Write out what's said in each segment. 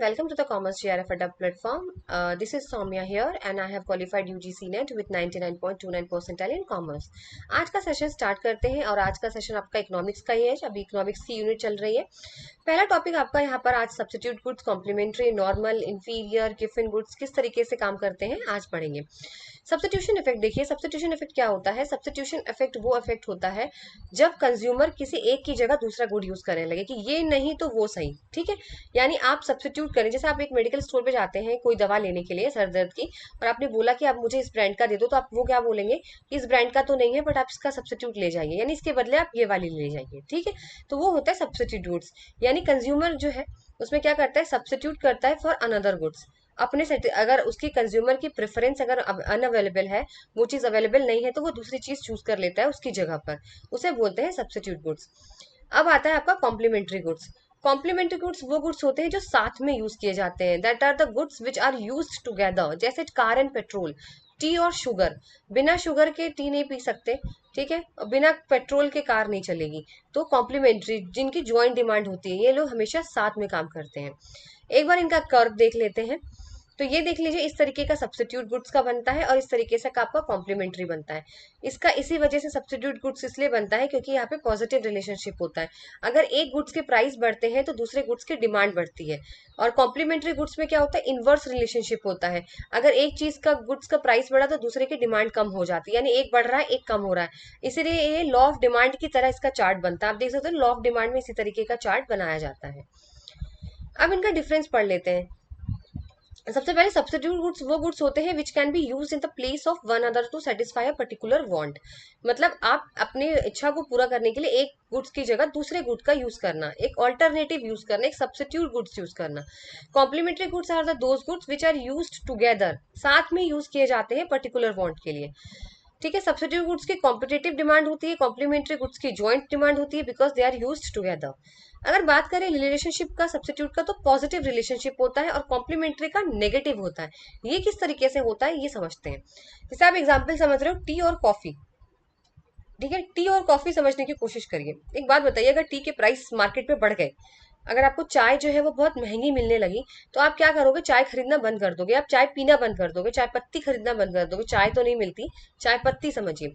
welcome to the Commerce GRF Adapt platform. This is Soumya here and I have qualified UGC NET with 99.29 percentile in Commerce. आज का session start करते हैं और आज का session आपका इकोनॉमिक्स का ही है। अभी इकोनॉमिक्स की यूनिट चल रही है। पहला टॉपिक आपका यहाँ पर आज substitute goods, complementary, normal, inferior, गिवन गुड्स किस तरीके से काम करते हैं आज पढ़ेंगे। सब्स्टिट्यूशन इफेक्ट देखिए, सब्स्टिट्यूशन इफेक्ट क्या होता है। सब्स्टिट्यूशन इफेक्ट वो इफेक्ट होता है जब कंज्यूमर किसी एक की जगह दूसरा गुड यूज करने लगे कि ये नहीं तो वो सही, ठीक है। यानी आप सब्स्टिट्यूट करें, जैसे आप एक मेडिकल स्टोर पे जाते हैं कोई दवा लेने के लिए सर दर्द की, और आपने बोला कि आप मुझे इस ब्रांड का दे दो, तो आप वो क्या बोलेंगे कि इस ब्रांड का तो नहीं है बट आप इसका सब्स्टिट्यूट ले जाइए, यानी इसके बदले आप ये वाली ले जाइए, ठीक है। तो वो होता है सब्स्टिट्यूट गुड्स। यानी कंज्यूमर जो है उसमें क्या करता है, सब्स्टिट्यूट करता है फॉर अनदर गुड्स अपने सेट। अगर उसकी कंज्यूमर की प्रेफरेंस अगर अनअवेलेबल है, वो चीज अवेलेबल नहीं है, तो वो दूसरी चीज चूज कर लेता है उसकी जगह पर, उसे बोलते हैं सब्स्टिट्यूट गुड्स। अब आता है आपका कॉम्प्लीमेंट्री गुड्स। कॉम्प्लीमेंट्री गुड्स वो गुड्स होते हैं जो साथ में यूज किए जाते हैं। That are the goods which are use together, जैसे कार एंड पेट्रोल, टी और शुगर। बिना शुगर के टी नहीं पी सकते, ठीक है, और बिना पेट्रोल के कार नहीं चलेगी। तो कॉम्प्लीमेंट्री जिनकी ज्वाइंट डिमांड होती है, ये लोग हमेशा साथ में काम करते हैं। एक बार इनका कर्व देख लेते हैं। तो ये देख लीजिए, इस तरीके का सब्स्टिट्यूट गुड्स का बनता है और इस तरीके से का आपका कॉम्प्लीमेंट्री बनता है। इसका इसी वजह से सब्स्टिट्यूट गुड्स इसलिए बनता है क्योंकि यहाँ पे पॉजिटिव रिलेशनशिप होता है। अगर एक गुड्स के प्राइस बढ़ते हैं तो दूसरे गुड्स की डिमांड बढ़ती है। और कॉम्प्लीमेंट्री गुड्स में क्या होता है, इनवर्स रिलेशनशिप होता है। अगर एक चीज का गुड्स का प्राइस बढ़ा तो दूसरे की डिमांड कम हो जाती है, यानी एक बढ़ रहा है एक कम हो रहा है। इसीलिए ये लॉ ऑफ डिमांड की तरह इसका चार्ट बनता है। आप देख सकते हो लॉ ऑफ डिमांड में इसी तरीके का चार्ट बनाया जाता है। अब इनका डिफरेंस पढ़ लेते हैं। सबसे पहले सब्स्टिट्यूट गुड्स वो गुड्स होते हैं which can be use in the place of one other to satisfy a particular want. मतलब आप अपनी इच्छा को पूरा करने के लिए एक गुड्स की जगह दूसरे गुड का यूज करना, एक ऑल्टरनेटिव यूज करना, एक सब्स्टिट्यूट गुड्स यूज करना। Complementary goods are the those goods which are used together, साथ में यूज किए जाते हैं पर्टिकुलर वांट के लिए, ठीक है। सब्स्टिट्यूट गुड्स की कॉम्पिटेटिव डिमांड होती है, कॉम्प्लीमेंट्री गुड्स की ज्वाइंट डिमांड होती है because they are used together. अगर बात करें रिलेशनशिप का सब्स्टिट्यूट का, तो पॉजिटिव रिलेशनशिप होता है और कॉम्प्लीमेंट्री का नेगेटिव होता है। ये किस तरीके से होता है ये समझते हैं। जैसे आप एग्जाम्पल समझ रहे हो, टी और कॉफी, ठीक है। टी और कॉफी समझने की कोशिश करिए। एक बात बताइए, अगर टी के प्राइस मार्केट में बढ़ गए, अगर आपको चाय जो है वो बहुत महंगी मिलने लगी, तो आप क्या करोगे, चाय खरीदना बंद कर दोगे, आप चाय पीना बंद कर दोगे, चाय पत्ती खरीदना बंद कर दोगे। चाय तो नहीं मिलती, चाय पत्ती समझिए,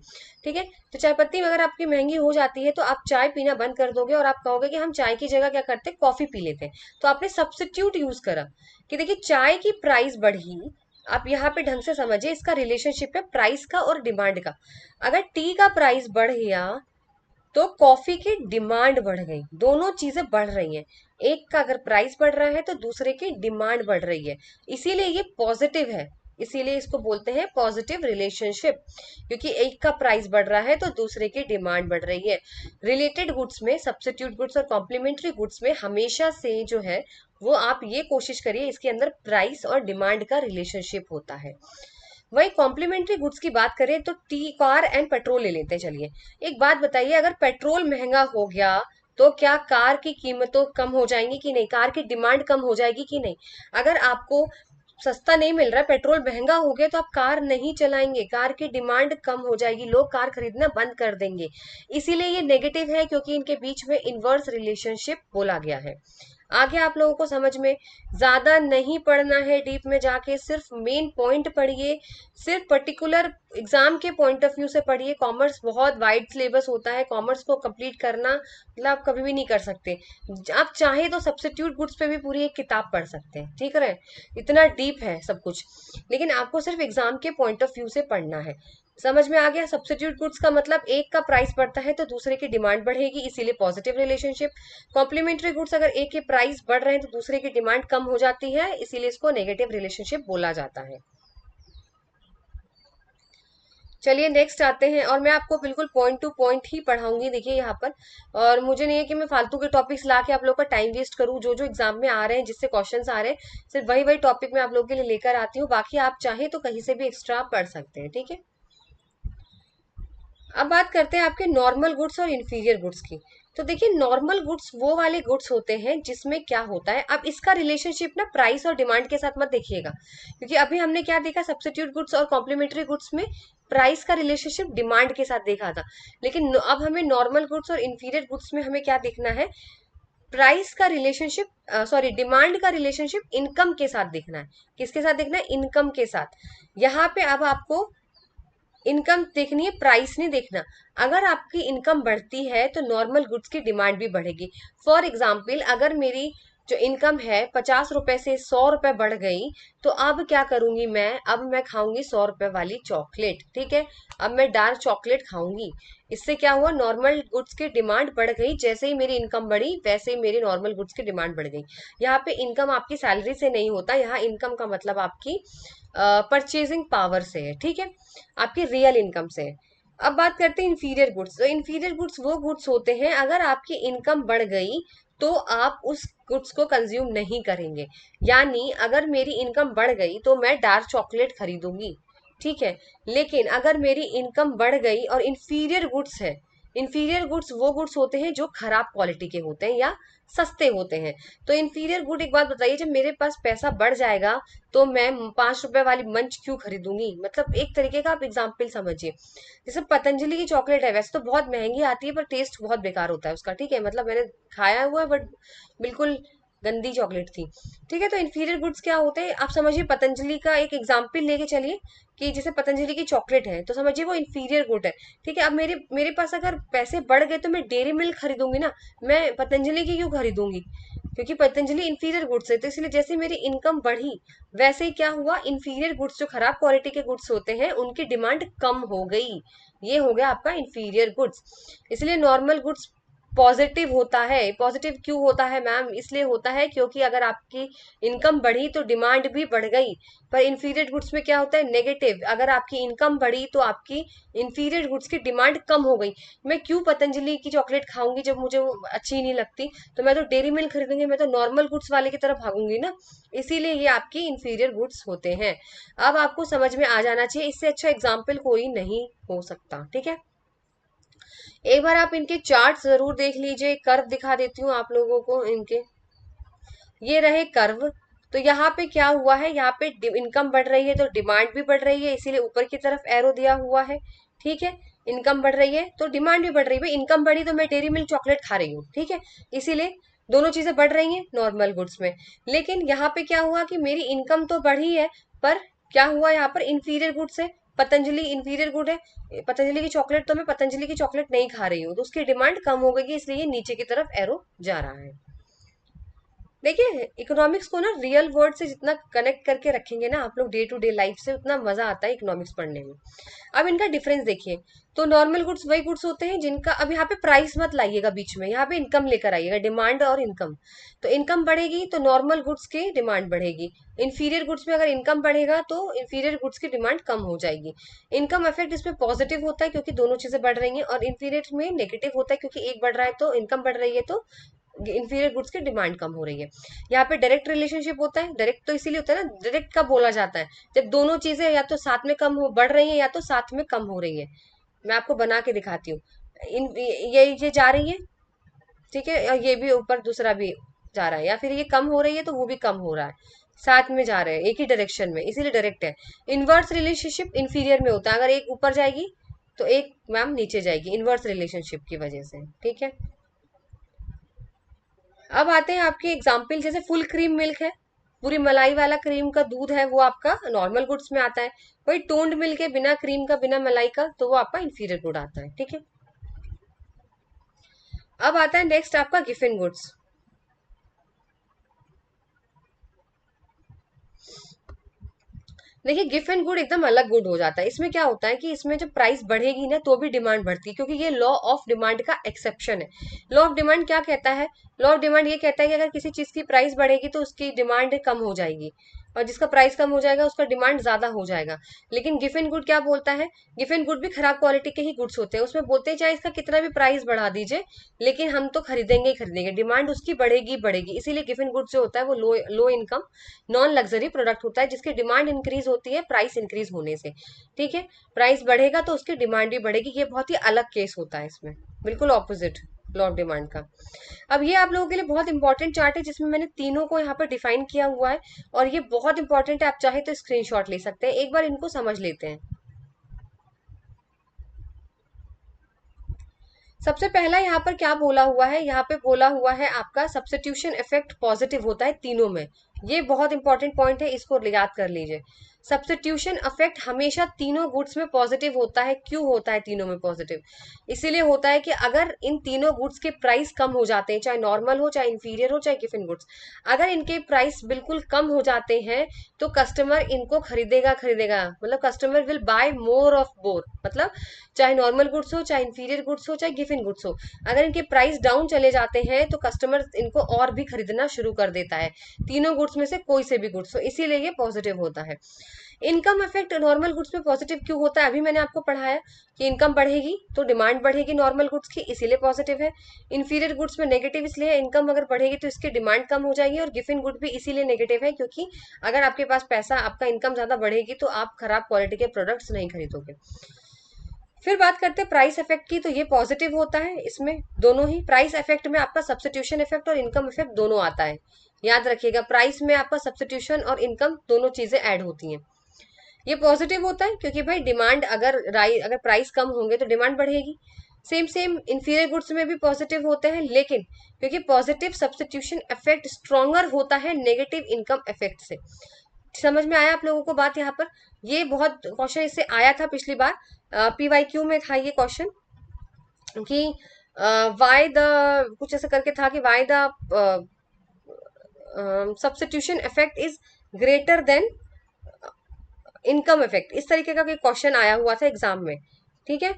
ठीक है। तो चाय पत्ती में अगर आपकी महंगी हो जाती है तो आप चाय पीना बंद कर दोगे और आप कहोगे कि हम चाय की जगह क्या करते हैं, कॉफी पी लेते हैं। तो आपने सब्स्टिट्यूट यूज करा कि देखिए चाय की प्राइस बढ़ी। आप यहाँ पे ढंग से समझिए, इसका रिलेशनशिप है प्राइस का और डिमांड का। अगर टी का प्राइस बढ़ गया तो कॉफी की डिमांड बढ़ गई, दोनों चीजें बढ़ रही हैं। एक का अगर प्राइस बढ़ रहा है तो दूसरे की डिमांड बढ़ रही है, इसीलिए ये पॉजिटिव है। इसीलिए इसको बोलते हैं पॉजिटिव रिलेशनशिप, क्योंकि एक का प्राइस बढ़ रहा है तो दूसरे की डिमांड बढ़ रही है। रिलेटेड गुड्स में, सब्स्टिट्यूट गुड्स और कॉम्प्लीमेंट्री गुड्स में हमेशा से जो है वो आप ये कोशिश करिए इसके अंदर प्राइस और डिमांड का रिलेशनशिप होता है। वही कॉम्प्लीमेंट्री गुड्स की बात करें तो टी, कार एंड पेट्रोल ले लेते हैं। चलिए एक बात बताइए, अगर पेट्रोल महंगा हो गया तो क्या कार की कीमतों कम हो जाएंगी कि नहीं, कार की डिमांड कम हो जाएगी कि नहीं। अगर आपको सस्ता नहीं मिल रहा है, पेट्रोल महंगा हो गया, तो आप कार नहीं चलाएंगे, कार की डिमांड कम हो जाएगी, लोग कार खरीदना बंद कर देंगे। इसीलिए ये नेगेटिव है, क्योंकि इनके बीच में इनवर्स रिलेशनशिप बोला गया है। आगे आप लोगों को समझ में ज्यादा नहीं पढ़ना है डीप में जाके, सिर्फ मेन पॉइंट पढ़िए, सिर्फ पर्टिकुलर एग्जाम के पॉइंट ऑफ व्यू से पढ़िए। कॉमर्स बहुत वाइड सिलेबस होता है, कॉमर्स को कंप्लीट करना मतलब आप कभी भी नहीं कर सकते। आप चाहे तो सब्स्टिट्यूट गुड्स पे भी पूरी एक किताब पढ़ सकते हैं, ठीक है, इतना डीप है सब कुछ। लेकिन आपको सिर्फ एग्जाम के पॉइंट ऑफ व्यू से पढ़ना है। समझ में आ गया। सब्स्टिट्यूट गुड्स का मतलब एक का प्राइस बढ़ता है तो दूसरे की डिमांड बढ़ेगी, इसीलिए पॉजिटिव रिलेशनशिप। कॉम्प्लीमेंट्री गुड्स, अगर एक के प्राइस बढ़ रहे हैं तो दूसरे की डिमांड कम हो जाती है, इसीलिए इसको नेगेटिव रिलेशनशिप बोला जाता है। चलिए नेक्स्ट आते हैं, और मैं आपको बिल्कुल पॉइंट टू पॉइंट ही पढ़ाऊंगी, देखिए यहाँ पर। और मुझे नहीं है कि मैं फालतू के टॉपिक्स ला के आप लोग का टाइम वेस्ट करूँ। जो जो एग्जाम में आ रहे हैं, जिससे क्वेश्चंस आ रहे हैं, सिर्फ वही वही टॉपिक मैं आप लोगों के लिए लेकर आती हूँ। बाकी आप चाहे तो कहीं से भी एक्स्ट्रा पढ़ सकते हैं, ठीक है। अब बात करते हैं आपके नॉर्मल गुड्स और इंफीरियर गुड्स की। तो देखिए नॉर्मल गुड्स वो वाले गुड्स होते हैं जिसमें क्या होता है, अब इसका रिलेशनशिप ना प्राइस और डिमांड के साथ मत देखिएगा, क्योंकि अभी हमने क्या देखा, सब्स्टिट्यूट गुड्स और कॉम्प्लीमेंट्री गुड्स में प्राइस का रिलेशनशिप डिमांड के साथ देखा था। लेकिन अब हमें नॉर्मल गुड्स और इंफीरियर गुड्स में हमें क्या देखना है, प्राइस का रिलेशनशिप, सॉरी, डिमांड का रिलेशनशिप इनकम के साथ देखना है। किसके साथ देखना है? इनकम के साथ। यहाँ पे अब आपको इनकम देखनी है, प्राइस नहीं देखना। अगर आपकी इनकम बढ़ती है तो नॉर्मल गुड्स की डिमांड भी बढ़ेगी। फॉर एग्जाम्पल, अगर मेरी जो इनकम है 50 रुपए से 100 रुपए बढ़ गई, तो अब क्या करूंगी मैं? अब मैं खाऊंगी 100 रुपए वाली चॉकलेट, ठीक है। अब मैं डार्क चॉकलेट खाऊंगी। इससे क्या हुआ? नॉर्मल गुड्स की डिमांड बढ़ गई। जैसे ही मेरी इनकम बढ़ी वैसे ही मेरी नॉर्मल गुड्स की डिमांड बढ़ गई। यहाँ पे इनकम आपकी सैलरी से नहीं होता, यहाँ इनकम का मतलब आपकी परचेजिंग पावर से है, ठीक है, आपकी रियल इनकम से है। अब बात करते हैं इंफीरियर गुड्स। तो इंफीरियर गुड्स वो गुड्स होते हैं, अगर आपकी इनकम बढ़ गई तो आप उस गुड्स को कंज्यूम नहीं करेंगे। यानी अगर मेरी इनकम बढ़ गई तो मैं डार्क चॉकलेट खरीदूंगी, ठीक है। लेकिन अगर मेरी इनकम बढ़ गई और इंफीरियर गुड्स है, इंफीरियर गुड्स वो गुड्स होते हैं जो खराब क्वालिटी के होते हैं या सस्ते होते हैं। तो इंफीरियर गुड, एक बात बताइए, जब मेरे पास पैसा बढ़ जाएगा तो मैं 5 रुपए वाली मंच क्यों खरीदूंगी? मतलब एक तरीके का आप एग्जाम्पल समझिए। जैसे पतंजलि की चॉकलेट है, वैसे तो बहुत महंगी आती है पर टेस्ट बहुत बेकार होता है उसका, ठीक है, मतलब मैंने खाया हुआ है बट बिल्कुल गंदी चॉकलेट थी, ठीक है। तो इन्फीरियर गुड्स क्या होते हैं आप समझिए। पतंजलि का एक एग्जाम्पल लेके चलिए कि जैसे पतंजलि की चॉकलेट है तो समझिए वो इन्फीरियर गुड है, ठीक है। अब मेरे मेरे पास अगर पैसे बढ़ गए तो मैं डेयरी मिल्क खरीदूंगी ना, मैं पतंजलि की क्यों खरीदूंगी? क्योंकि पतंजलि इंफीरियर गुड्स है। तो इसलिए जैसे मेरी इनकम बढ़ी वैसे ही क्या हुआ, इंफीरियर गुड्स जो खराब क्वालिटी के गुड्स होते हैं उनकी डिमांड कम हो गई। ये हो गया आपका इंफीरियर गुड्स। इसलिए नॉर्मल गुड्स पॉजिटिव होता है। पॉजिटिव क्यों होता है मैम? इसलिए होता है क्योंकि अगर आपकी इनकम बढ़ी तो डिमांड भी बढ़ गई। पर इंफीरियर गुड्स में क्या होता है? नेगेटिव। अगर आपकी इनकम बढ़ी तो आपकी इंफीरियर गुड्स की डिमांड कम हो गई। मैं क्यों पतंजलि की चॉकलेट खाऊंगी जब मुझे वो अच्छी नहीं लगती? तो मैं तो डेयरी मिल्क खरीदूंगी, मैं तो नॉर्मल गुड्स वाले की तरफ भागूंगी ना। इसीलिए ये आपकी इंफीरियर गुड्स होते हैं। अब आपको समझ में आ जाना चाहिए, इससे अच्छा एग्जाम्पल कोई नहीं हो सकता, ठीक है। एक बार आप इनके चार्ट जरूर देख लीजिए। कर्व दिखा देती हूँ आप लोगों को इनके। ये रहे कर्व। तो यहाँ पे क्या हुआ है, यहाँ पे इनकम बढ़ रही है तो डिमांड भी बढ़ रही है, इसीलिए ऊपर की तरफ एरो दिया हुआ है, ठीक है। इनकम बढ़ रही है तो डिमांड भी बढ़ रही है। भाई इनकम बढ़ी तो मैं डेयरी मिल्क चॉकलेट खा रही हूँ, ठीक है। इसीलिए दोनों चीजें बढ़ रही हैं नॉर्मल गुड्स में। लेकिन यहाँ पे क्या हुआ कि मेरी इनकम तो बढ़ी है, पर क्या हुआ यहाँ पर? इंफीरियर गुड्स है, पतंजलि इंफीरियर गुड है, पतंजलि की चॉकलेट तो मैं पतंजलि की चॉकलेट नहीं खा रही हूँ, तो उसकी डिमांड कम हो गई, इसलिए ये नीचे की तरफ एरो जा रहा है। देखिए, इकोनॉमिक्स को ना रियल वर्ल्ड से जितना कनेक्ट करके रखेंगे ना आप लोग डे टू डे लाइफ से, उतना मजा आता है इकोनॉमिक्स पढ़ने में। अब इनका डिफरेंस देखिए। तो नॉर्मल गुड्स वही गुड्स होते हैं जिनका, अब यहाँ पे प्राइस मत लाइएगा बीच में, यहाँ पे इनकम लेकर आइएगा, डिमांड और इनकम। तो इनकम बढ़ेगी तो नॉर्मल गुड्स की डिमांड बढ़ेगी। इंफीरियर गुड्स में अगर इनकम बढ़ेगा तो इंफीरियर गुड्स की डिमांड कम हो जाएगी। इनकम इफेक्ट इसमें पॉजिटिव होता है क्योंकि दोनों चीजें बढ़ रही हैं, और इंफीरियर में नेगेटिव होता है क्योंकि एक बढ़ रहा है तो इनकम बढ़ रही है तो इंफीरियर गुड्स की डिमांड कम हो रही है। यहाँ पे डायरेक्ट रिलेशनशिप होता है। डायरेक्ट तो इसीलिए होता है ना, डायरेक्ट कब बोला जाता है? जब दोनों चीजें या तो साथ में कम हो बढ़ रही हैं या तो साथ में कम हो रही हैं। मैं आपको बना के दिखाती हूँ। इन ये जा रही है, ठीक है, और ये भी ऊपर दूसरा भी जा रहा है, या फिर ये कम हो रही है तो वो भी कम हो रहा है, साथ में जा रहे हैं एक ही डायरेक्शन में, इसीलिए डायरेक्ट है। इनवर्स रिलेशनशिप इंफीरियर में होता है, अगर एक ऊपर जाएगी तो एक मैम नीचे जाएगी, इनवर्स रिलेशनशिप की वजह से, ठीक है। अब आते हैं आपके एग्जाम्पल, जैसे फुल क्रीम मिल्क है, पूरी मलाई वाला क्रीम का दूध है, वो आपका नॉर्मल गुड्स में आता है। वही टोन्ड मिल्क है बिना क्रीम का बिना मलाई का, तो वो आपका इंफीरियर गुड आता है, ठीक है। अब आता है नेक्स्ट आपका गिफिन गुड्स। देखिए, गिफ्ट एंड गुड एकदम अलग गुड हो जाता है। इसमें क्या होता है कि इसमें जब प्राइस बढ़ेगी ना तो भी डिमांड बढ़ती है, क्योंकि ये लॉ ऑफ डिमांड का एक्सेप्शन है। लॉ ऑफ डिमांड क्या कहता है? लॉ ऑफ डिमांड ये कहता है कि अगर किसी चीज की प्राइस बढ़ेगी तो उसकी डिमांड कम हो जाएगी, और जिसका प्राइस कम हो जाएगा उसका डिमांड ज्यादा हो जाएगा। लेकिन गिफ एंड गुड क्या बोलता है? गिफ एंड गुड भी खराब क्वालिटी के ही गुड्स होते हैं, उसमें बोलते हैं चाहे इसका कितना भी प्राइस बढ़ा दीजिए लेकिन हम तो खरीदेंगे ही खरीदेंगे, डिमांड उसकी बढ़ेगी बढ़ेगी। इसीलिए गिफ एंड गुड्स जो होता है वो low low income non luxury product होता है, जिसकी डिमांड इंक्रीज होती है प्राइस इंक्रीज होने से, ठीक है। प्राइस बढ़ेगा तो उसकी डिमांड भी बढ़ेगी, ये बहुत ही अलग केस होता है इसमें, बिल्कुल ऑपोजिट लॉ ऑफ डिमांड का। अब ये आप लोगों के लिए बहुत इंपॉर्टेंट चार्ट है जिसमें मैंने तीनों को यहाँ पर डिफाइन किया हुआ है, और ये बहुत इंपॉर्टेंट है, आप चाहे तो स्क्रीनशॉट ले सकते हैं, एक बार इनको समझ लेते हैं। सबसे पहला यहाँ पर क्या बोला हुआ है, यहाँ पे बोला हुआ है आपका सब्स्टिट्यूशन इफेक्ट पॉजिटिव होता है तीनों में। ये बहुत इंपॉर्टेंट पॉइंट है, इसको याद कर लीजिए। सब्स्टिट्यूशन इफेक्ट हमेशा तीनों गुड्स में पॉजिटिव होता है। क्यों होता है तीनों में पॉजिटिव? इसीलिए होता है कि अगर इन तीनों गुड्स के प्राइस कम हो जाते हैं, चाहे नॉर्मल हो, चाहे इंफीरियर हो, चाहे गिवन गुड्स, अगर इनके प्राइस बिल्कुल कम हो जाते हैं तो कस्टमर इनको खरीदेगा खरीदेगा, मतलब customer will buy more of both. मतलब चाहे नॉर्मल गुड्स हो, चाहे इंफीरियर गुड्स हो, चाहे गिवन गुड्स हो, अगर इनके प्राइस डाउन चले जाते हैं तो कस्टमर इनको और भी खरीदना शुरू कर देता है, तीनों गुड्स में से कोई से भी गुड्स हो। इसीलिए ये पॉजिटिव होता है। इनकम इफेक्ट नॉर्मल गुड्स में पॉजिटिव क्यों होता है? अभी मैंने आपको पढ़ाया कि इनकम बढ़ेगी तो डिमांड बढ़ेगी नॉर्मल गुड्स की, इसीलिए पॉजिटिव है। इंफीरियर गुड्स में नेगेटिव इसलिए, इनकम अगर बढ़ेगी तो इसकी डिमांड कम हो जाएगी। और गिवन गुड भी इसीलिए नेगेटिव है क्योंकि अगर आपके पास पैसा, आपका इनकम ज्यादा बढ़ेगी तो आप खराब क्वालिटी के प्रोडक्ट्स नहीं खरीदोगे। फिर बात करते हैं प्राइस इफेक्ट की, तो ये पॉजिटिव होता है। इसमें दोनों ही प्राइस इफेक्ट में आपका सब्स्टिट्यूशन इफेक्ट और इनकम इफेक्ट दोनों आता है। याद रखिएगा, प्राइस में आपका सब्स्टिट्यूशन और इनकम दोनों चीजें ऐड होती हैं। ये पॉजिटिव होता है क्योंकि भाई डिमांड अगर प्राइस कम होंगे तो डिमांड बढ़ेगी। सेम सेम इंफीरियर गुड्स में भी पॉजिटिव होते हैं, लेकिन क्योंकि पॉजिटिव सब्स्टिट्यूशन इफेक्ट स्ट्रॉन्गर होता है नेगेटिव इनकम इफेक्ट से। समझ में आया आप लोगों को बात यहाँ पर? ये बहुत क्वेश्चन इससे आया था पिछली बार, PYQ में था ये क्वेश्चन कि वाई द, कुछ ऐसा करके था कि why the substitution effect is greater than income effect. इस तरीके का कोई क्वेश्चन आया हुआ था एग्जाम में, ठीक है,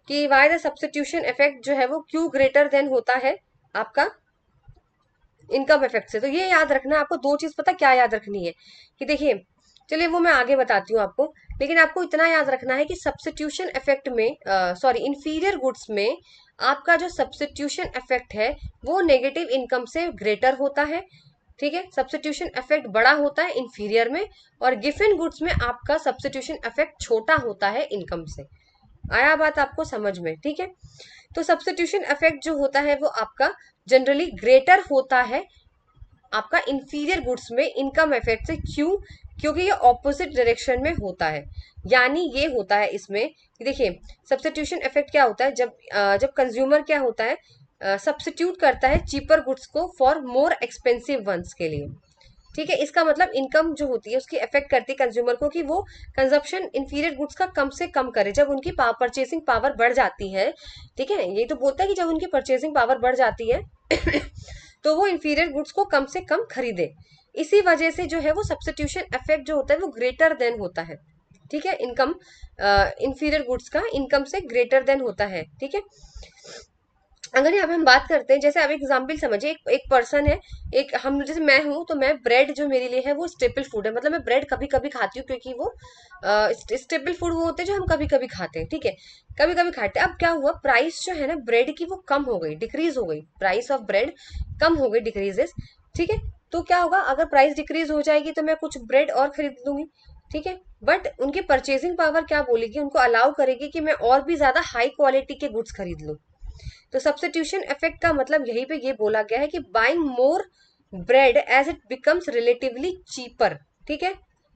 कि वाई द सब्स्टिट्यूशन इफेक्ट जो है वो क्यों ग्रेटर देन होता है आपका इनकम इफेक्ट से। तो ये याद रखना आपको, दो चीज पता क्या याद रखनी है कि देखिए, चलिए वो मैं आगे बताती हूँ आपको, लेकिन आपको इतना याद रखना है कि सब्स्टिट्यूशन इफेक्ट में, सॉरी इंफीरियर गुड्स में आपका जो सब्स्टिट्यूशन इफेक्ट है वो नेगेटिव इनकम से ग्रेटर होता है। ठीक है, सब्स्टिट्यूशन इफेक्ट बड़ा होता है इंफीरियर में, और गिवन गुड्स में आपका सब्स्टिट्यूशन इफेक्ट छोटा होता है इनकम से। आया बात आपको समझ में? ठीक है, तो सब्स्टिट्यूशन इफेक्ट जो होता है वो आपका जनरली ग्रेटर होता है आपका इंफीरियर गुड्स में इनकम इफेक्ट से। क्यों? क्योंकि ये ऑपोजिट डायरेक्शन में होता है। यानी ये होता है इसमें कि देखिए, सब्स्टिट्यूशन इफेक्ट क्या होता है, जब कंज्यूमर क्या होता है, सब्स्टिट्यूट करता है चीपर गुड्स को फॉर मोर एक्सपेंसिव वंस के लिए। ठीक है, इसका मतलब इनकम जो होती है उसकी इफेक्ट करती है कंज्यूमर को कि वो कंजप्शन इंफीरियर गुड्स का कम से कम करे जब उनकी परचेसिंग पावर बढ़ जाती है। ठीक है, ये तो बोलता है कि जब उनकी परचेसिंग पावर बढ़ जाती है तो वो इंफीरियर गुड्स को कम से कम खरीदे। इसी वजह से जो है वो सब्स्टिट्यूशन इफेक्ट जो होता है वो ग्रेटर देन होता है। ठीक है, इनकम इंफीरियर गुड्स का इनकम से ग्रेटर देन होता है। ठीक है, अगर यहाँ पे हम बात करते हैं, जैसे अब एग्जाम्पल समझिए, एक पर्सन है, एक हम, जैसे मैं हूं, तो मैं ब्रेड जो मेरे लिए है वो स्टेपल फूड है, मतलब मैं ब्रेड कभी कभी खाती हूँ क्योंकि वो स्टेपल फूड वो होते हैं जो हम कभी कभी खाते हैं। ठीक है, कभी कभी खाते हैं। अब क्या हुआ, प्राइस जो है ना ब्रेड की वो कम हो गई, डिक्रीज हो गई, प्राइस ऑफ ब्रेड कम हो गई, डिक्रीजेस। ठीक है, तो क्या होगा, अगर प्राइस डिक्रीज हो जाएगी तो मैं कुछ ब्रेड और खरीद लूंगी। ठीक है, बट उनकी परचेसिंग पावर क्या बोलेगी, उनको अलाउ करेगी कि मैं और भी ज्यादा हाई क्वालिटी के गुड्स खरीद लूं। तो सब्स्टिट्यूशन इफेक्ट का मतलब यहीं पे ये बोला गया है कि buying more bread as it becomes relatively cheaper, ठीक है,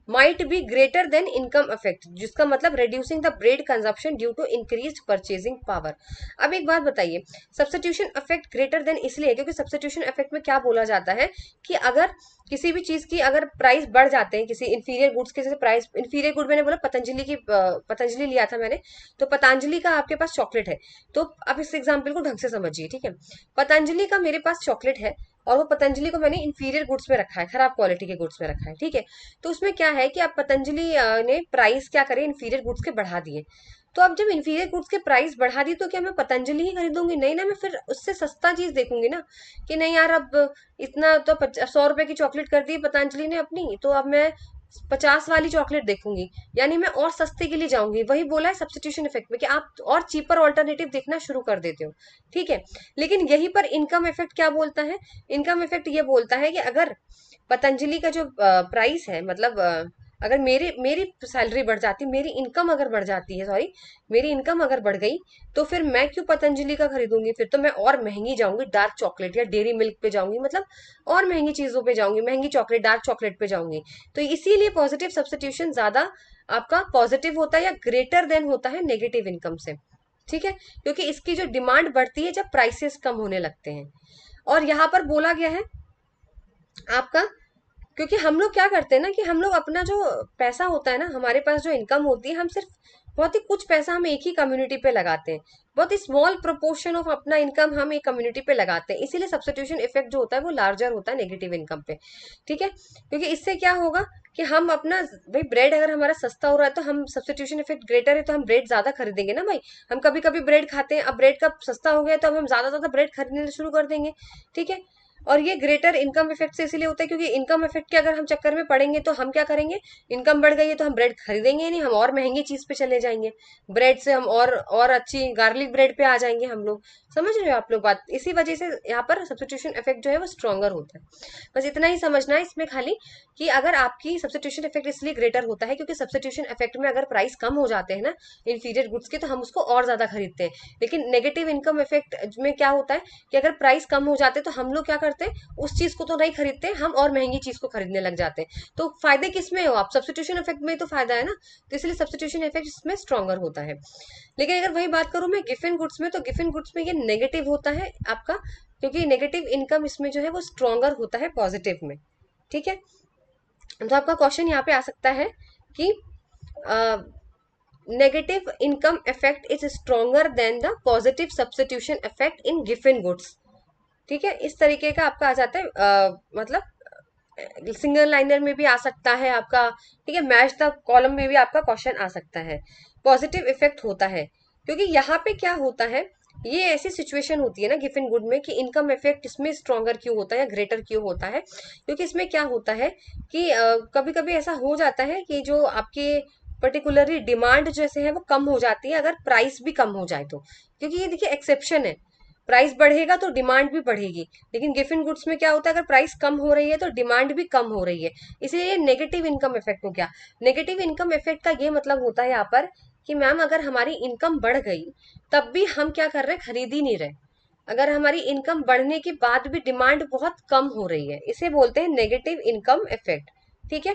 might be greater than income effect, जिसका मतलब reducing the bread consumption due to increase purchasing power. अब एक बात बताइए, सब्स्टिट्यूशन इफेक्ट ग्रेटर देन इसलिए है क्योंकि सब्स्टिट्यूशन इफेक्ट में क्या बोला जाता है कि अगर किसी भी चीज की अगर प्राइस बढ़ जाते हैं, किसी इंफीरियर गुड्स के, जैसे प्राइस इंफीरियर गुड मैंने बोला पतंजलि की, पतंजलि लिया था मैंने, तो पतंजलि का आपके पास चॉकलेट है, तो आप इस एग्जाम्पल को ढंग से समझिए। ठीक है, पतंजलि का मेरे पास चॉकलेट है और वो पतंजलि को मैंने इंफीरियर गुड्स में रखा है, खराब क्वालिटी के गुड्स में रखा है। ठीक है, तो उसमें क्या है कि अब पतंजलि ने प्राइस क्या करे, इंफीरियर गुड्स के बढ़ा दिए। तो अब जब इंफीरियर गुड्स के प्राइस बढ़ा दी तो क्या मैं पतंजलि ही खरीदूंगी? नहीं ना, मैं फिर उससे सस्ता चीज देखूंगी ना, कि नहीं यार अब इतना तो 100 रुपए की चॉकलेट कर दी पतंजलि ने अपनी, तो अब मैं 50 वाली चॉकलेट देखूंगी, यानी मैं और सस्ते के लिए जाऊंगी। वही बोला है सब्स्टिट्यूशन इफेक्ट में कि आप और चीपर ऑल्टरनेटिव देखना शुरू कर देते हो। ठीक है, लेकिन यहीं पर इनकम इफेक्ट क्या बोलता है, इनकम इफेक्ट ये बोलता है कि अगर पतंजलि का जो प्राइस है, मतलब अगर मेरी मेरी सैलरी बढ़ जाती, मेरी इनकम अगर बढ़ जाती है, सॉरी, मेरी इनकम अगर बढ़ गई, तो फिर मैं क्यों पतंजलि का खरीदूंगी, फिर तो मैं और महंगी जाऊंगी डार्क चॉकलेट या डेयरी मिल्क पे जाऊंगी, मतलब और महंगी चीजों पे जाऊंगी, महंगी चॉकलेट डार्क चॉकलेट पे जाऊंगी। तो इसीलिए पॉजिटिव सब्स्टिट्यूशन ज्यादा आपका पॉजिटिव होता है या ग्रेटर देन होता है नेगेटिव इनकम से। ठीक है, क्योंकि इसकी जो डिमांड बढ़ती है जब प्राइसेस कम होने लगते हैं। और यहाँ पर बोला गया है आपका, क्योंकि हम लोग क्या करते हैं ना कि हम लोग अपना जो पैसा होता है ना, हमारे पास जो इनकम होती है, हम सिर्फ बहुत ही कुछ पैसा हम एक ही कम्युनिटी पे लगाते हैं। बहुत ही स्मॉल प्रोपोर्शन ऑफ अपना इनकम हम एक कम्युनिटी पे लगाते हैं, इसीलिए सब्स्टिट्यूशन इफेक्ट जो होता है वो लार्जर होता है नेगेटिव इनकम पे। ठीक है, क्योंकि इससे क्या होगा कि हम अपना, भाई ब्रेड अगर हमारा सस्ता हो रहा है तो हम, सब्स्टिट्यूशन इफेक्ट ग्रेटर है तो हम ब्रेड ज्यादा खरीदेंगे ना भाई। हम कभी कभी ब्रेड खाते हैं, अब ब्रेड का सस्ता हो गया तो अब हम ज्यादा ज्यादा ब्रेड खरीदने शुरू कर देंगे। ठीक है, और ये ग्रेटर इनकम इफेक्ट से इसीलिए होता है क्योंकि इनकम इफेक्ट के अगर हम चक्कर में पड़ेंगे तो हम क्या करेंगे, इनकम बढ़ गई है तो हम ब्रेड खरीदेंगे ही नहीं, हम और महंगी चीज पे चले जाएंगे। ब्रेड से हम और अच्छी गार्लिक ब्रेड पे आ जाएंगे हम लोग। समझ रहे हो आप लोग बात, इसी वजह से यहाँ पर सब्स्टिट्यूशन इफेक्ट जो है वो स्ट्रॉन्गर होता है। बस इतना ही समझना है इसमें खाली, कि अगर आपकी सब्स्टिट्यूशन इफेक्ट इसलिए ग्रेटर होता है क्योंकि सब्स्टिट्यूशन इफेक्ट में अगर प्राइस कम हो जाते हैं ना इंफीरियर गुड्स के, तो हम उसको और ज्यादा खरीदते हैं। लेकिन नेगेटिव इनकम इफेक्ट में क्या होता है कि अगर प्राइस कम हो जाते हैं तो हम लोग क्या करते हैं, उस चीज को तो नहीं खरीदते, हम और महंगी चीज को खरीदने लग जाते हैं। तो फायदे किस में हो आप, सब्स्टिट्यूशन इफेक्ट में तो फायदा है ना, तो इसलिए सब्स्टिट्यूशन इफेक्ट इसमें स्ट्रॉन्गर होता है। लेकिन अगर वही बात करूं मैं गिफिन गुड्स में, तो गिफिन गुड्स में ये नेगेटिव होता है आपका, क्योंकि नेगेटिव इनकम इसमें जो है वो स्ट्रॉन्गर होता है पॉजिटिव में। ठीक है, तो आपका क्वेश्चन यहाँ पे आ सकता है कि negative income effect is stronger than the positive substitution effect in Giffen goods. ठीक है, इस तरीके का आपका आ जाता है, मतलब सिंगल लाइनर में भी आ सकता है आपका। ठीक है, मैच द कॉलम में भी आपका क्वेश्चन आ सकता है। पॉजिटिव इफेक्ट होता है क्योंकि यहाँ पे क्या होता है, ये ऐसी सिचुएशन होती है ना गिफिन गुड में कि इनकम इफेक्ट इसमें स्ट्रॉन्गर क्यों होता है या ग्रेटर क्यों होता है, क्योंकि इसमें क्या होता है कि कभी कभी ऐसा हो जाता है कि जो आपके पर्टिकुलरली डिमांड जैसे है वो कम हो जाती है अगर प्राइस भी कम हो जाए तो। क्योंकि ये देखिए एक्सेप्शन है, प्राइस बढ़ेगा तो डिमांड भी बढ़ेगी, लेकिन गिफिन गुड्स में क्या होता है, अगर प्राइस कम हो रही है तो डिमांड भी कम हो रही है, इसलिए ये नेगेटिव इनकम इफेक्ट हो गया। नेगेटिव इनकम इफेक्ट का ये मतलब होता है यहाँ पर कि मैम अगर हमारी इनकम बढ़ गई तब भी हम क्या कर रहे हैं, खरीद ही नहीं रहे। अगर हमारी इनकम बढ़ने के बाद भी डिमांड बहुत कम हो रही है, इसे बोलते हैं नेगेटिव इनकम इफेक्ट। ठीक है,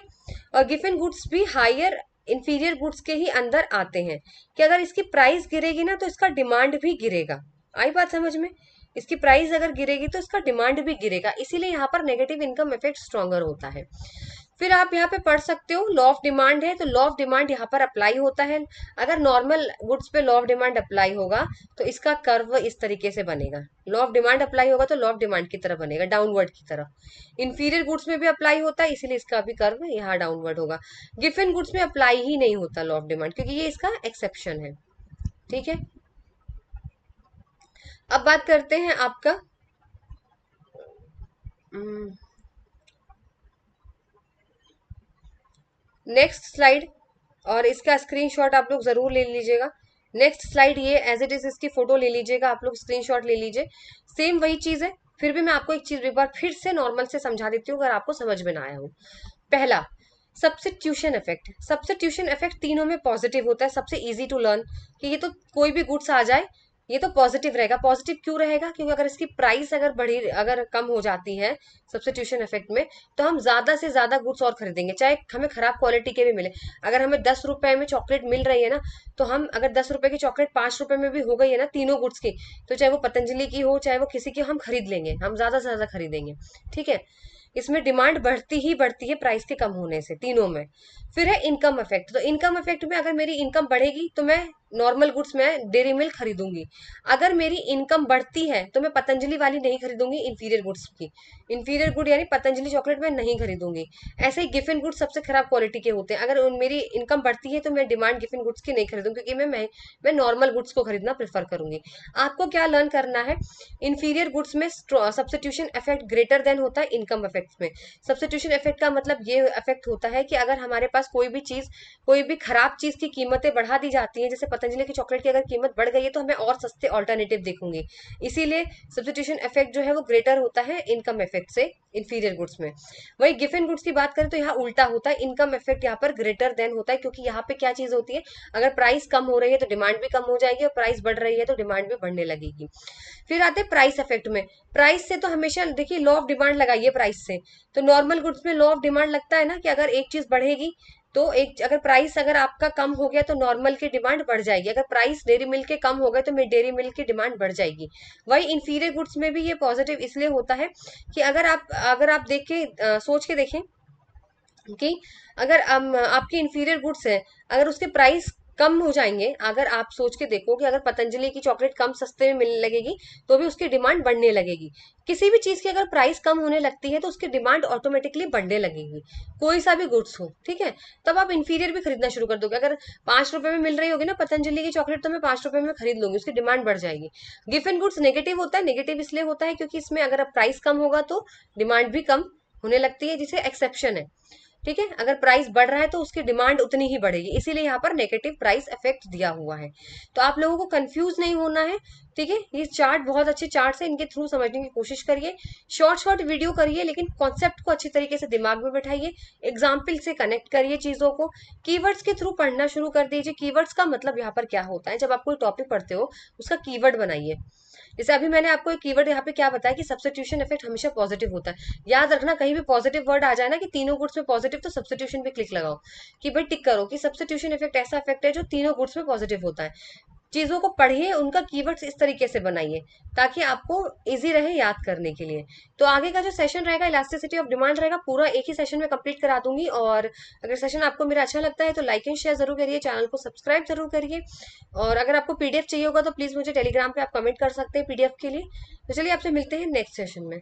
और गिफिन गुड्स भी हायर इंफीरियर गुड्स के ही अंदर आते हैं, कि अगर इसकी प्राइस गिरेगी ना तो इसका डिमांड भी गिरेगा। आई बात समझ में, इसकी प्राइस अगर गिरेगी तो इसका डिमांड भी गिरेगा, इसीलिए यहाँ पर नेगेटिव इनकम इफेक्ट स्ट्रॉन्गर होता है। फिर आप यहाँ पे पढ़ सकते हो लॉ ऑफ डिमांड है, तो लॉ ऑफ डिमांड यहाँ पर अप्लाई होता है। अगर नॉर्मल गुड्स पे लॉ ऑफ डिमांड अप्लाई होगा तो इसका कर्व इस तरीके से बनेगा, लॉ ऑफ डिमांड अप्लाई होगा तो लॉ ऑफ डिमांड की तरफ बनेगा, डाउनवर्ड की तरफ। इंफीरियर गुड्स में भी अप्लाई होता है, इसीलिए इसका भी कर्व यहाँ डाउनवर्ड होगा। गिफिन गुड्स में अप्लाई ही नहीं होता लॉ ऑफ डिमांड, क्योंकि ये इसका एक्सेप्शन है। ठीक है, अब बात करते हैं आपका नेक्स्ट स्लाइड, और इसका स्क्रीनशॉट आप लोग जरूर ले लीजिएगा। नेक्स्ट स्लाइड ये एज इट इज, इसकी फोटो ले लीजिएगा आप लोग, स्क्रीनशॉट ले लीजिए। सेम वही चीज है, फिर भी मैं आपको एक चीज एक बार फिर से नॉर्मल से समझा देती हूँ अगर आपको समझ में ना आया हो। पहला, सब्स्टिट्यूशन इफेक्ट। सब्स्टिट्यूशन इफेक्ट तीनों में पॉजिटिव होता है, सबसे इजी टू लर्न, कि ये तो कोई भी गुड्स आ जाए ये तो पॉजिटिव रहेगा। पॉजिटिव क्यों रहेगा, क्योंकि अगर इसकी प्राइस अगर बढ़ी, अगर कम हो जाती है सब्स्टिट्यूशन इफेक्ट में, तो हम ज्यादा से ज्यादा गुड्स और खरीदेंगे, चाहे हमें खराब क्वालिटी के भी मिले। अगर हमें 10 रुपए में चॉकलेट मिल रही है ना, तो हम अगर 10 रुपए की चॉकलेट 5 रुपए में भी हो गई है ना तीनों गुड्स की, तो चाहे वो पतंजलि की हो चाहे वो किसी की, हम खरीद लेंगे, हम ज्यादा से ज्यादा खरीदेंगे। ठीक है, इसमें डिमांड बढ़ती ही बढ़ती है प्राइस के कम होने से, तीनों में। फिर है इनकम इफेक्ट, तो इनकम इफेक्ट में अगर मेरी इनकम बढ़ेगी तो मैं नॉर्मल गुड्स में डेयरी मिल्क खरीदूंगी। अगर मेरी इनकम बढ़ती है तो मैं पतंजलि वाली नहीं खरीदूंगी, इंफीरियर गुड्स की, इंफीरियर गुड यानी पतंजलि चॉकलेट मैं नहीं खरीदूंगी। ऐसे ही गिफिन गुड्स सबसे खराब क्वालिटी के होते हैं, अगर मेरी इनकम बढ़ती है तो मैं डिमांड गिफिन गुड्स की नहीं खरीदूंगी, क्योंकि मैं नॉर्मल गुड्स को खरीदना प्रेफर करूंगी। आपको क्या लर्न करना है, इंफीरियर गुड्स में सब्स्टिट्यूशन इफेक्ट ग्रेटर देन होता है इनकम इफेक्ट में। सब्स्टिट्यूशन इफेक्ट का मतलब ये इफेक्ट होता है कि अगर हमारे पास कोई भी चीज, कोई भी खराब चीज की कीमतें बढ़ा दी जाती हैं, जैसे पतंजलि की चॉकलेट की अगर कीमत बढ़ गई है तो हमें और सस्ते ऑल्टरनेटिव देखूंगी, इसीलिए सब्स्टिट्यूशन इफेक्ट जो है वो ग्रेटर होता है इनकम इफेक्ट से इंफीरियर गुड्स में। वही गिफिन गुड्स की बात करें तो यहाँ उल्टा होता है, इनकम इफेक्ट यहाँ पर ग्रेटर देन होता है, क्योंकि यहाँ पे क्या चीज होती है, अगर प्राइस कम हो रही है तो डिमांड भी कम हो जाएगी, और प्राइस बढ़ रही है तो डिमांड भी बढ़ने लगेगी। फिर आते हैं प्राइस इफेक्ट में। प्राइस से तो हमेशा देखिए लॉ ऑफ डिमांड लगाइए प्राइस से, तो नॉर्मल गुड्स में लॉ ऑफ डिमांड लगता है ना कि अगर एक चीज बढ़ेगी तो एक अगर प्राइस अगर आपका कम हो गया तो नॉर्मल की डिमांड बढ़ जाएगी, अगर प्राइस डेयरी मिल्क के कम हो गए तो डेयरी मिल्क की डिमांड बढ़ जाएगी। वही इंफीरियर गुड्स में भी ये पॉजिटिव इसलिए होता है कि अगर आप देख के सोच के देखें कि अगर आपकी इंफीरियर गुड्स है, अगर उसके प्राइस कम हो जाएंगे, अगर आप सोच के देखो कि अगर पतंजलि की चॉकलेट कम सस्ते में मिलने लगेगी तो भी उसकी डिमांड बढ़ने लगेगी। किसी भी चीज की अगर प्राइस कम होने लगती है तो उसकी डिमांड ऑटोमेटिकली बढ़ने लगेगी, कोई सा भी गुड्स हो, ठीक है। तब आप इंफीरियर भी खरीदना शुरू कर दोगे। अगर 5 रुपए में मिल रही होगी ना पतंजलि की चॉकलेट, तो मैं 5 रुपए में खरीद लूंगी, उसकी डिमांड बढ़ जाएगी। गिफन गुड्स नेगेटिव होता है, नेगेटिव इसलिए होता है क्योंकि इसमें अगर प्राइस कम होगा तो डिमांड भी कम होने लगती है, जिसे एक्सेप्शन है, ठीक है। अगर प्राइस बढ़ रहा है तो उसकी डिमांड उतनी ही बढ़ेगी, इसीलिए यहाँ पर नेगेटिव प्राइस इफेक्ट दिया हुआ है। तो आप लोगों को कंफ्यूज नहीं होना है, ठीक है। ये चार्ट बहुत अच्छे चार्ट है, इनके थ्रू समझने की कोशिश करिए। शॉर्ट शॉर्ट वीडियो करिए, लेकिन कॉन्सेप्ट को अच्छी तरीके से दिमाग में बैठाइए, एग्जाम्पल से कनेक्ट करिए चीजों को, कीवर्ड्स के थ्रू पढ़ना शुरू कर दीजिए। कीवर्ड्स का मतलब यहाँ पर क्या होता है, जब आप कोई टॉपिक पढ़ते हो उसका कीवर्ड बनाइए। जैसे अभी मैंने आपको एक कीवर्ड यहाँ पे क्या बताया कि सब्स्टिट्यूशन इफेक्ट हमेशा पॉजिटिव होता है। याद रखना, कहीं भी पॉजिटिव वर्ड आ जाए ना कि तीनों गुड्स में पॉजिटिव, तो सब्स्टिट्यूशन पे क्लिक लगाओ कि भाई टिक करो कि सब्स्टिट्यूशन इफेक्ट ऐसा इफेक्ट है जो तीनों गुड्स में पॉजिटिव होता है। चीजों को पढ़िए, उनका कीवर्ड्स इस तरीके से बनाइए ताकि आपको इजी रहे याद करने के लिए। तो आगे का जो सेशन रहेगा इलास्टिसिटी ऑफ डिमांड रहेगा, पूरा एक ही सेशन में कंप्लीट करा दूंगी। और अगर सेशन आपको मेरा अच्छा लगता है तो लाइक एंड शेयर जरूर करिए, चैनल को सब्सक्राइब जरूर करिए। और अगर आपको पीडीएफ चाहिए होगा तो प्लीज मुझे टेलीग्राम पे आप कमेंट कर सकते हैं पीडीएफ के लिए। तो चलिए आपसे मिलते हैं नेक्स्ट सेशन में।